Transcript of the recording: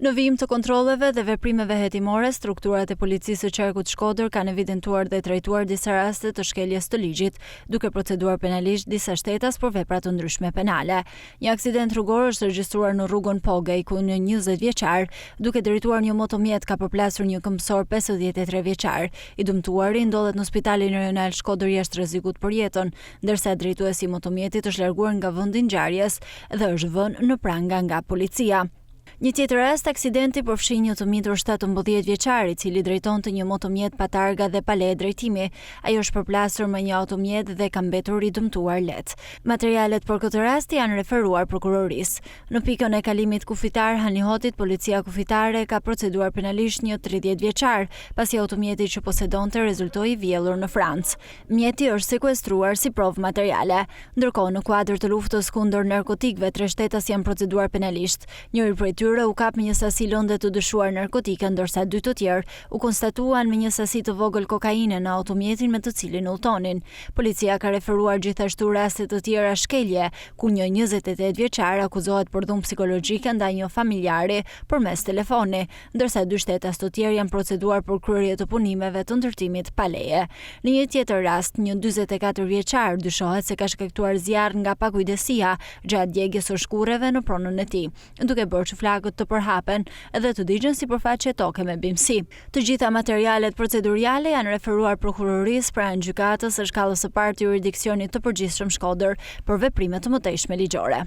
Në vijim të kontrolleve dhe veprimeve hetimore, strukturat e policisë së qarkut Shkodër kanë evidentuar dhe trajtuar disa raste të shkeljes të ligjit, duke proceduar penalisht disa shtetas për vepra të ndryshme penale. Një aksident rrugor është regjistruar në rrugën Pogaj, ku një 20 vjeçar, duke drejtuar një motomjet, ka përplasur një këmbësor 53 vjeçar. I dëmtuari ndodhet në Spitalin Rajonal Shkodër jashtë rrezikut për jetën, ndërsa drejtuesi i motomjetit është larguar nga vendi i ngjarjes dhe është vënë në pranga nga policia. Një tjetër rast, aksidenti përfshi një të mitur 17 vjeçar, i cili drejtonte një motomjet pa targa dhe pa leje drejtimi. Ajo është përplasur me një automjet dhe ka mbetur i dëmtuar lehtë. Materialet për këtë rast janë referuar prokurorisë. Në pikën e kalimit kufitar Hanihotit, policia kufitare ka proceduar penalisht një 30 vjeçar, pasi automjeti që posedonte rezultoi vjellur në Francë. Mjeti është sekuestruar si provë materiale. Ndërkohë, në kuadër të luftës kundër narkotikëve, 3 shtetas janë proceduar penalisht. Njëri prej tyre u kap me një sasi lënde të dyshuar narkotike, ndërsa 2 të tjerë u konstatuan me një sasi të vogël kokaine në automjetin me të cilin udhtonin. Policia ka referuar gjithashtu raste të tjera shkelje, ku një 28 vjeçar akuzohet për dhunë psikologjike ndaj një familjari përmes telefoni, ndërsa 2 shtetas të tjerë janë proceduar për kryerje të punimeve të ndërtimit pa leje. Në një tjetër rast, një 44 vjeçar dyshohet se ka shkaktuar zjarr nga pakujdesia gjatë djegjes së shkurreve në pronën e tij, duke bërë që flakët të përhapen dhe të digjen sipërfaqe toke me bimësi. Të gjitha materialet proceduriale janë referuar prokurorisë pranë gjykatës së shkallës së parë të jurisdiksionit të përgjithshëm Shkodër për veprime të mëtejshme ligjore.